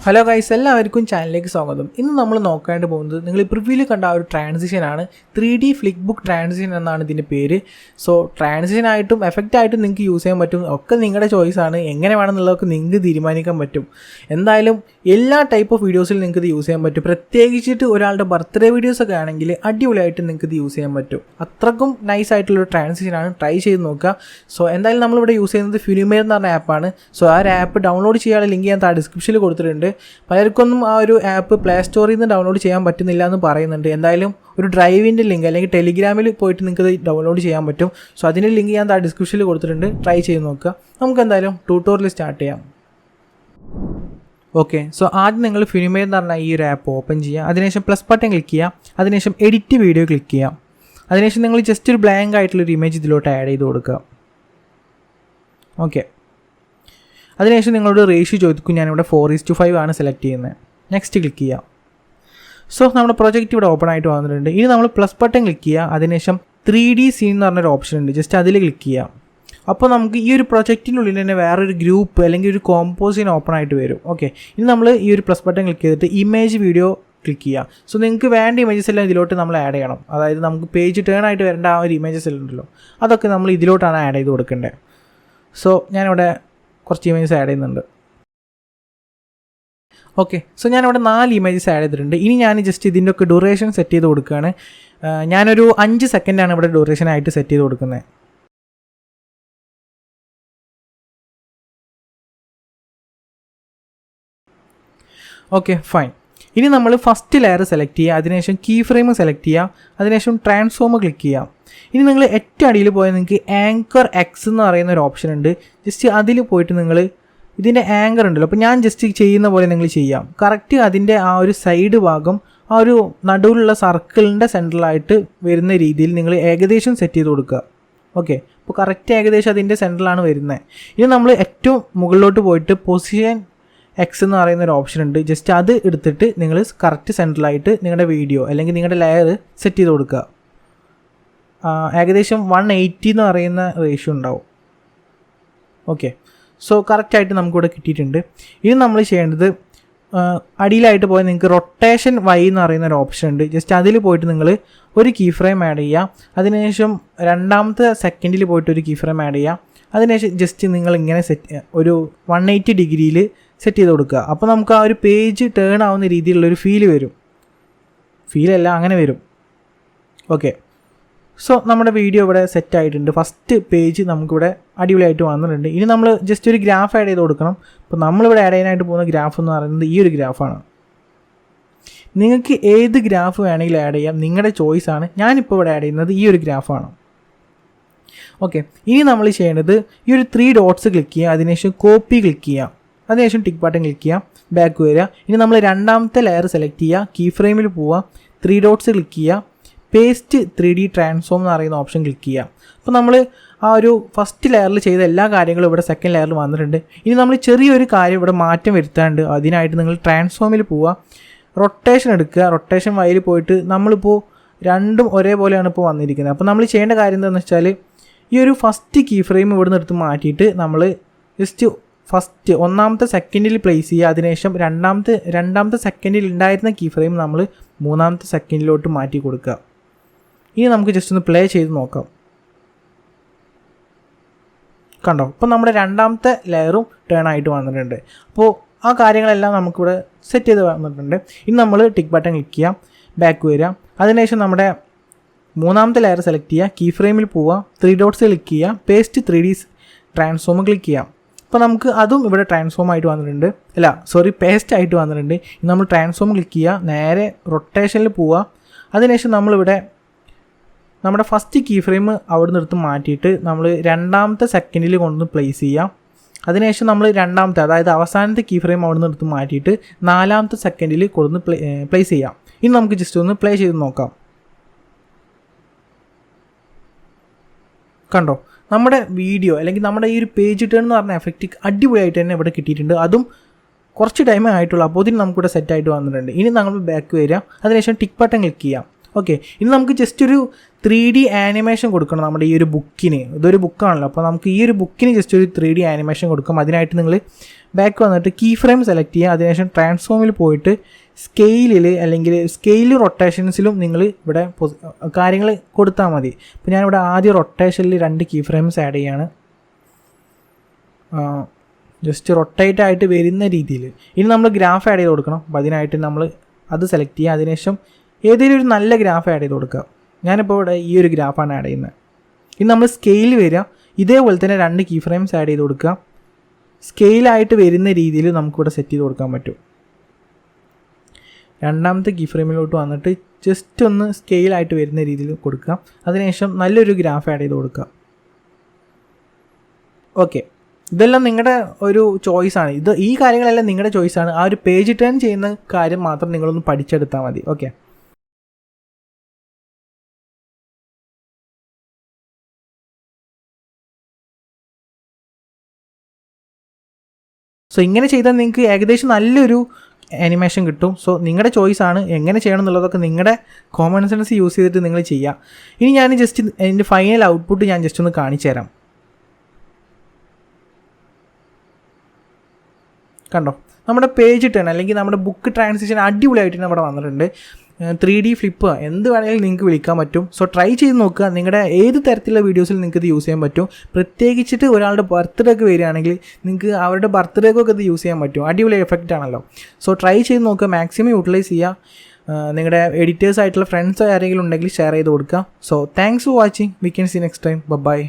Hello guys, എല്ലാവർക്കും ചാനലിലേക്ക് സ്വാഗതം. ഇന്ന് നമ്മൾ നോക്കാനായിട്ട് പോകുന്നത് നിങ്ങൾ ഈ പ്രിവ്യൂവിൽ കണ്ട ആ ഒരു ട്രാൻസിഷനാണ്. 3D ഫ്ലിക്ക് ബുക്ക് ട്രാൻസിഷൻ എന്നാണ് ഇതിൻ്റെ പേര്. സോ ട്രാൻസിഷനായിട്ടും എഫക്റ്റായിട്ടും നിങ്ങൾക്ക് യൂസ് ചെയ്യാൻ പറ്റും. ഒക്കെ നിങ്ങളുടെ ചോയ്സാണ്. എങ്ങനെ വേണമെന്നുള്ളതൊക്കെ നിങ്ങൾക്ക് തീരുമാനിക്കാൻ പറ്റും. എന്തായാലും എല്ലാ ടൈപ്പ് ഓഫ് വീഡിയോസിൽ നിങ്ങൾക്ക് ഇത് യൂസ് ചെയ്യാൻ പറ്റും. പ്രത്യേകിച്ചിട്ട് ഒരാളുടെ ബർത്ത്ഡേ വീഡിയോസൊക്കെ ആണെങ്കിൽ അടിപൊളിയായിട്ട് നിങ്ങൾക്ക് ഇത് യൂസ് ചെയ്യാൻ പറ്റും. അത്രക്കും നൈസ് ആയിട്ടുള്ളൊരു ട്രാൻസിഷനാണ്. ട്രൈ ചെയ്ത് നോക്കുക. സോ എന്തായാലും നമ്മളിവിടെ യൂസ് ചെയ്യുന്നത് Funimate എന്ന് പറഞ്ഞ ആപ്പാണ്. സോ ആ ഒരു ആപ്പ് ഡൗൺലോഡ് ചെയ്യാനുള്ള ലിങ്ക് ഞാൻ ഡിസ്ക്രിപ്ഷനിൽ കൊടുത്തിട്ടുണ്ട്. പലർക്കൊന്നും ആ ഒരു ആപ്പ് പ്ലേ സ്റ്റോറിൽ നിന്ന് ഡൗൺലോഡ് ചെയ്യാൻ പറ്റുന്നില്ല എന്ന് പറയുന്നുണ്ട്. എന്തായാലും ഒരു ഡ്രൈവിൻ്റെ ലിങ്ക് അല്ലെങ്കിൽ ടെലിഗ്രാമിൽ പോയിട്ട് നിങ്ങൾക്ക് ഇത് ഡൗൺലോഡ് ചെയ്യാൻ പറ്റും. സോ അതിൻ്റെ ലിങ്ക് ഞാൻ ഡിസ്ക്രിപ്ഷനിൽ കൊടുത്തിട്ടുണ്ട്. ട്രൈ ചെയ്ത് നോക്കുക. നമുക്ക് എന്തായാലും ട്യൂട്ടോറിയൽ സ്റ്റാർട്ട് ചെയ്യാം. ഓക്കെ, സോ ആദ്യം നിങ്ങൾ Funimate എന്ന് പറഞ്ഞാൽ ഈ ഒരു ആപ്പ് ഓപ്പൺ ചെയ്യുക. അതിനുശേഷം പ്ലസ് ബട്ടൺ ക്ലിക്ക് ചെയ്യുക. അതിനുശേഷം എഡിറ്റ് വീഡിയോ ക്ലിക്ക് ചെയ്യുക. അതിനുശേഷം നിങ്ങൾ ജസ്റ്റ് ഒരു ബ്ലാങ്ക് ആയിട്ടുള്ളൊരു ഇമേജ് ഇതിലോട്ട് ആഡ് ചെയ്ത് കൊടുക്കുക. ഓക്കെ, അതിനുശേഷം നിങ്ങളോട് റേഷ്യോ ചോദിക്കും. ഞാനിവിടെ 4:5 ആണ് സെലക്ട് ചെയ്യുന്നത്. നെക്സ്റ്റ് ക്ലിക്ക് ചെയ്യാം. സോ നമ്മുടെ പ്രൊജക്റ്റ് ഇവിടെ ഓപ്പൺ ആയിട്ട് വന്നിട്ടുണ്ട്. ഇനി നമ്മൾ പ്ലസ് ബട്ടൺ ക്ലിക്ക് ചെയ്യുക. അതിനുശേഷം 3D സീൻ എന്ന് പറഞ്ഞൊരു ഓപ്ഷൻ ഉണ്ട്. ജസ്റ്റ് അതിൽ ക്ലിക്ക് ചെയ്യാം. അപ്പോൾ നമുക്ക് ഈ ഒരു പ്രൊജക്റ്റിനുള്ളിൽ തന്നെ വേറൊരു ഗ്രൂപ്പ് അല്ലെങ്കിൽ ഒരു കോമ്പോസിൻ ഓപ്പൺ ആയിട്ട് വരും. ഓക്കെ, ഇനി നമ്മൾ ഈ ഒരു പ്ലസ് ബട്ടൺ ക്ലിക്ക് ചെയ്തിട്ട് ഇമേജ് വീഡിയോ ക്ലിക്ക് ചെയ്യുക. സോ നിങ്ങൾക്ക് വേണ്ട ഇമേജസ് എല്ലാം ഇതിലോട്ട് നമ്മൾ ആഡ് ചെയ്യണം. അതായത് നമുക്ക് പേജ് ടേൺ ആയിട്ട് വരേണ്ട ആ ഒരു ഇമേജസ് എല്ലാം ഉണ്ടല്ലോ, അതൊക്കെ നമ്മൾ ഇതിലോട്ടാണ് ആഡ് ചെയ്ത് കൊടുക്കേണ്ടത്. സോ ഞാനിവിടെ കുറച്ച് ഇമേജസ് ആഡ് ചെയ്യുന്നുണ്ട്. ഓക്കെ, സോ ഞാനിവിടെ 4 ഇമേജസ് ആഡ് ചെയ്തിട്ടുണ്ട്. ഇനി ഞാൻ ജസ്റ്റ് ഇതിൻ്റെ ഒക്കെ ഡ്യൂറേഷൻ സെറ്റ് ചെയ്ത് കൊടുക്കുകയാണ്. ഞാനൊരു 5 സെക്കൻഡാണ് ഇവിടെ ഡ്യൂറേഷൻ ആയിട്ട് സെറ്റ് ചെയ്ത് കൊടുക്കുന്നത്. Okay, fine. ഇനി നമ്മൾ ഫസ്റ്റ് ലെയർ സെലക്ട് ചെയ്യുക. അതിനുശേഷം കീ ഫ്രെയിം സെലക്ട് ചെയ്യുക. അതിനുശേഷം ട്രാൻസ്ഫോം ക്ലിക്ക് ചെയ്യുക. ഇനി നിങ്ങൾ ഏറ്റവും അടിയിൽ പോയാൽ നിങ്ങൾക്ക് ആങ്കർ എക്സ് എന്ന് പറയുന്ന ഒരു ഓപ്ഷൻ ഉണ്ട്. ജസ്റ്റ് അതിൽ പോയിട്ട് നിങ്ങൾ ഇതിൻ്റെ ആങ്കർ ഉണ്ടല്ലോ, അപ്പോൾ ഞാൻ ജസ്റ്റ് ചെയ്യുന്ന പോലെ നിങ്ങൾ ചെയ്യാം. കറക്റ്റ് അതിൻ്റെ ആ ഒരു സൈഡ് ഭാഗം ആ ഒരു നടുവിലുള്ള സർക്കിളിൻ്റെ സെൻട്രലായിട്ട് വരുന്ന രീതിയിൽ നിങ്ങൾ ഏകദേശം സെറ്റ് ചെയ്ത് കൊടുക്കുക. ഓക്കെ, അപ്പോൾ കറക്റ്റ് ഏകദേശം അതിൻ്റെ സെൻട്രലാണ് വരുന്നത്. ഇനി നമ്മൾ ഏറ്റവും മുകളിലോട്ട് പോയിട്ട് പൊസിഷൻ എക്സ് എന്ന് പറയുന്ന ഒരു ഓപ്ഷൻ ഉണ്ട്. ജസ്റ്റ് അത് എടുത്തിട്ട് നിങ്ങൾ കറക്റ്റ് സെൻട്രലായിട്ട് നിങ്ങളുടെ വീഡിയോ അല്ലെങ്കിൽ നിങ്ങളുടെ ലെയർ സെറ്റ് ചെയ്ത് കൊടുക്കുക. ഏകദേശം 180 എന്ന് പറയുന്ന റേഷ്യോ ഉണ്ടാവും. ഓക്കെ, സോ കറക്റ്റായിട്ട് നമുക്കിവിടെ കിട്ടിയിട്ടുണ്ട്. ഇനി നമ്മൾ ചെയ്യേണ്ടത് അടിയിലായിട്ട് പോയാൽ നിങ്ങൾക്ക് റൊട്ടേഷൻ വൈ എന്ന് പറയുന്ന ഒരു ഓപ്ഷൻ ഉണ്ട്. ജസ്റ്റ് അതിൽ പോയിട്ട് നിങ്ങൾ ഒരു കീ ഫ്രെയിം ആഡ് ചെയ്യുക. അതിനുശേഷം രണ്ടാമത്തെ സെക്കൻഡിൽ പോയിട്ട് ഒരു കീ ഫ്രെയിം ആഡ് ചെയ്യുക. അതിനുശേഷം ജസ്റ്റ് നിങ്ങൾ ഇങ്ങനെ ഒരു 180 ഡിഗ്രിയിൽ സെറ്റ് ചെയ്ത് കൊടുക്കുക. അപ്പോൾ നമുക്ക് ആ ഒരു പേജ് ടേൺ ആവുന്ന രീതിയിലുള്ളൊരു ഫീല് വരും. ഫീലല്ല, അങ്ങനെ വരും. ഓക്കെ, സോ നമ്മുടെ വീഡിയോ ഇവിടെ സെറ്റ് ആയിട്ടുണ്ട്. ഫസ്റ്റ് പേജ് നമുക്കിവിടെ അടിപൊളിയായിട്ട് വന്നിട്ടുണ്ട്. ഇനി നമ്മൾ ജസ്റ്റ് ഒരു ഗ്രാഫ് ആഡ് ചെയ്ത് കൊടുക്കണം. അപ്പോൾ നമ്മളിവിടെ ആഡ് ചെയ്യാനായിട്ട് പോകുന്ന ഗ്രാഫ് എന്ന് പറയുന്നത് ഈ ഒരു ഗ്രാഫാണ്. നിങ്ങൾക്ക് ഏത് ഗ്രാഫ് വേണമെങ്കിലും ആഡ് ചെയ്യാം, നിങ്ങളുടെ ചോയ്സാണ്. ഞാനിപ്പോൾ ഇവിടെ ആഡ് ചെയ്യുന്നത് ഈ ഒരു ഗ്രാഫാണ്. ഓക്കെ, ഇനി നമ്മൾ ചെയ്യേണ്ടത് ഈ ഒരു 3 ഡോട്ട്സ് ക്ലിക്ക് ചെയ്യുക. അതിനുശേഷം കോപ്പി ക്ലിക്ക് ചെയ്യുക. അതിനുശേഷം ടിക്ക് ബട്ടൺ ക്ലിക്ക് ചെയ്യുക, ബാക്ക് വരിക. ഇനി നമ്മൾ രണ്ടാമത്തെ ലെയർ സെലക്ട് ചെയ്യുക, കീ ഫ്രെയിമിൽ പോവുക, 3 ഡോട്ട്സ് ക്ലിക്ക് ചെയ്യുക, പേസ്റ്റ് 3D ട്രാൻസ്ഫോം എന്ന് പറയുന്ന ഓപ്ഷൻ ക്ലിക്ക് ചെയ്യുക. അപ്പോൾ നമ്മൾ ആ ഒരു ഫസ്റ്റ് ലെയറിൽ ചെയ്ത എല്ലാ കാര്യങ്ങളും ഇവിടെ സെക്കൻഡ് ലെയറിൽ വന്നിട്ടുണ്ട്. ഇനി നമ്മൾ ചെറിയൊരു കാര്യം ഇവിടെ മാറ്റം വരുത്താണ്ട്, അതിനായിട്ട് നിങ്ങൾ ട്രാൻസ്ഫോമിൽ പോവുക, റൊട്ടേഷൻ എടുക്കുക. റൊട്ടേഷൻ വൈയിൽ പോയിട്ട് നമ്മളിപ്പോൾ രണ്ടും ഒരേപോലെയാണ് ഇപ്പോൾ വന്നിരിക്കുന്നത്. അപ്പോൾ നമ്മൾ ചെയ്യേണ്ട കാര്യം എന്താണെന്ന് വെച്ചാൽ ഈ ഒരു ഫസ്റ്റ് കീ ഫ്രെയിം ഇവിടെ നിന്ന് എടുത്ത് മാറ്റിയിട്ട് നമ്മൾ ജസ്റ്റ് ഫസ്റ്റ് ഒന്നാമത്തെ സെക്കൻഡിൽ പ്ലേസ് ചെയ്യുക. അതിനുശേഷം രണ്ടാമത്തെ സെക്കൻഡിൽ ഉണ്ടായിരുന്ന കീ ഫ്രെയിം നമ്മൾ മൂന്നാമത്തെ സെക്കൻഡിലോട്ട് മാറ്റി കൊടുക്കുക. ഇനി നമുക്ക് ജസ്റ്റ് ഒന്ന് പ്ലേ ചെയ്ത് നോക്കാം. കണ്ടോ, ഇപ്പോൾ നമ്മുടെ രണ്ടാമത്തെ ലെയറും ടേൺ ആയിട്ട് വന്നിട്ടുണ്ട്. അപ്പോൾ ആ കാര്യങ്ങളെല്ലാം നമുക്കിവിടെ സെറ്റ് ചെയ്ത് വന്നിട്ടുണ്ട്. ഇനി നമ്മൾ ടിക്ക് ബട്ടൺ ക്ലിക്ക് ചെയ്യാം, ബാക്ക് വരിക. അതിനുശേഷം നമ്മുടെ മൂന്നാമത്തെ ലെയർ സെലക്ട് ചെയ്യുക, കീ ഫ്രെയിമിൽ പോവുക, 3 ഡോട്ട്സ് ക്ലിക്ക് ചെയ്യുക, പേസ്റ്റ് 3D ട്രാൻസ്ഫോം ക്ലിക്ക് ചെയ്യാം. അപ്പോൾ നമുക്ക് അതും ഇവിടെ ട്രാൻസ്ഫോം ആയിട്ട് വന്നിട്ടുണ്ട്. പേസ്റ്റ് ആയിട്ട് വന്നിട്ടുണ്ട്. ഇനി നമ്മൾ ട്രാൻസ്ഫോം ക്ലിക്ക് ചെയ്യുക, നേരെ റൊട്ടേഷനിൽ പോവുക. അതിനുശേഷം നമ്മളിവിടെ നമ്മുടെ ഫസ്റ്റ് കീ ഫ്രെയിം അവിടെ നിന്ന് എടുത്ത് മാറ്റിയിട്ട് നമ്മൾ രണ്ടാമത്തെ സെക്കൻഡിൽ കൊണ്ടുവന്ന് പ്ലേസ് ചെയ്യാം. അതിനുശേഷം നമ്മൾ രണ്ടാമത്തെ, അതായത് അവസാനത്തെ കീ ഫ്രെയിം അവിടെ നിന്ന് എടുത്ത് മാറ്റിയിട്ട് 4ാമത്തെ സെക്കൻഡിൽ കൊണ്ടുവന്ന് പ്ലേസ് ചെയ്യാം. ഇനി നമുക്ക് ജസ്റ്റ് ഒന്ന് പ്ലേ ചെയ്ത് നോക്കാം. കണ്ടോ, നമ്മുടെ വീഡിയോ അല്ലെങ്കിൽ നമ്മുടെ ഈ ഒരു പേജ് ടേൺ എന്ന് പറഞ്ഞ എഫക്റ്റ് അടിപൊളിയായിട്ട് തന്നെ ഇവിടെ കിട്ടിയിട്ടുണ്ട്. അതും കുറച്ച് ടൈമേ ആയിട്ടുള്ളൂ. അപ്പോൾ ഇതിന് നമുക്കിവിടെ സെറ്റായിട്ട് വന്നിട്ടുണ്ട്. ഇനി നമ്മൾ ബാക്ക് വരിക. അതിനുശേഷം ടിക്ക് ബട്ടൺ ക്ലിക്ക് ചെയ്യാം. ഓക്കെ, ഇനി നമുക്ക് ജസ്റ്റ് ഒരു 3D ആനിമേഷൻ കൊടുക്കണം നമ്മുടെ ഈ ഒരു ബുക്കിന്. ഇതൊരു ബുക്കാണല്ലോ, അപ്പോൾ നമുക്ക് ഈ ഒരു ബുക്കിന് ജസ്റ്റ് ഒരു 3D ആനിമേഷൻ കൊടുക്കാം. അതിനായിട്ട് നിങ്ങൾ ബാക്ക് വന്നിട്ട് കീ ഫ്രെയിം സെലക്ട് ചെയ്യുക. അതിനുശേഷം ട്രാൻസ്ഫോമിൽ പോയിട്ട് സ്കെയിലിൽ അല്ലെങ്കിൽ സ്കെയിൽ റൊട്ടേഷൻസിലും നിങ്ങൾ ഇവിടെ കാര്യങ്ങൾ കൊടുത്താൽ മതി. അപ്പോൾ ഞാനിവിടെ ആദ്യം റൊട്ടേഷനിൽ 2 കീ ഫ്രെയിംസ് ആഡ് ചെയ്യാണ്. ജസ്റ്റ് റൊട്ടേറ്റ് ആയിട്ട് വരുന്ന രീതിയിൽ. ഇനി നമ്മൾ ഗ്രാഫ് ആഡ് ചെയ്ത് കൊടുക്കണം. അപ്പോൾ അതിനായിട്ട് നമ്മൾ അത് സെലക്ട് ചെയ്യുക. അതിനുശേഷം ഏതെങ്കിലും ഒരു നല്ല ഗ്രാഫ് ആഡ് ചെയ്ത് കൊടുക്കുക. ഞാനിപ്പോൾ ഇവിടെ ഈ ഒരു ഗ്രാഫാണ് ആഡ് ചെയ്യുന്നത്. ഇനി നമ്മൾ സ്കെയിൽ വരിക. ഇതേപോലെ തന്നെ 2 കീ ഫ്രെയിംസ് ആഡ് ചെയ്ത് കൊടുക്കുക. സ്കെയിലായിട്ട് വരുന്ന രീതിയിൽ നമുക്കിവിടെ സെറ്റ് ചെയ്ത് കൊടുക്കാൻ പറ്റും. രണ്ടാമത്തെ കീ ഫ്രെയിമിലോട്ട് വന്നിട്ട് ജസ്റ്റ് ഒന്ന് സ്കെയിലായിട്ട് വരുന്ന രീതിയിൽ കൊടുക്കുക. അതിനുശേഷം നല്ലൊരു ഗ്രാഫ് ആഡ് ചെയ്ത് കൊടുക്കുക. ഓക്കെ, ഇതെല്ലാം നിങ്ങളുടെ ഒരു ചോയ്സാണ്. ഈ കാര്യങ്ങളെല്ലാം നിങ്ങളുടെ ചോയ്സാണ്. ആ ഒരു പേജ് ടേൺ ചെയ്യുന്ന കാര്യം മാത്രം നിങ്ങളൊന്ന് പഠിച്ചെടുത്താൽ മതി. ഓക്കെ, സോ ഇങ്ങനെ ചെയ്താൽ നിങ്ങൾക്ക് ഏകദേശം നല്ലൊരു ആനിമേഷൻ കിട്ടും. സോ നിങ്ങളുടെ ചോയ്സാണ് എങ്ങനെ ചെയ്യണം എന്നുള്ളതൊക്കെ നിങ്ങളുടെ കോമൺ സെൻസ് യൂസ് ചെയ്തിട്ട് നിങ്ങൾ ചെയ്യുക. ഇനി ഞാൻ ജസ്റ്റ് അതിൻ്റെ ഫൈനൽ ഔട്ട്പുട്ട് ഞാൻ ജസ്റ്റ് ഒന്ന് കാണിച്ചു തരാം. കണ്ടോ, നമ്മുടെ പേജ് ടേൺ അല്ലെങ്കിൽ നമ്മുടെ ബുക്ക് ട്രാൻസിഷൻ അടിപൊളിയായിട്ട് ഇവിടെ വന്നിട്ടുണ്ട്. 3D ഫ്ലിപ്പ് എന്ത് വേണമെങ്കിലും നിങ്ങൾക്ക് വിളിക്കാൻ പറ്റും. സോ ട്രൈ ചെയ്ത് നോക്കുക. നിങ്ങളുടെ ഏത് തരത്തിലുള്ള വീഡിയോസിൽ നിങ്ങൾക്ക് ഇത് യൂസ് ചെയ്യാൻ പറ്റും. പ്രത്യേകിച്ചിട്ട് ഒരാളുടെ ബർത്ത്ഡേ ഒക്കെ വരികയാണെങ്കിൽ നിങ്ങൾക്ക് അവരുടെ ബർത്ത്ഡേക്കൊക്കെ ഇത് യൂസ് ചെയ്യാൻ പറ്റും. അടിപൊളി എഫക്റ്റ് ആണല്ലോ. സോ ട്രൈ ചെയ്ത് നോക്കുക, മാക്സിമം യൂട്ടിലൈസ് ചെയ്യുക. നിങ്ങളുടെ എഡിറ്റേഴ്സ് ആയിട്ടുള്ള ഫ്രണ്ട്സ് ആരെങ്കിലും ഉണ്ടെങ്കിൽ ഷെയർ ചെയ്ത് കൊടുക്കുക. So thanks for watching. We can see next time. By.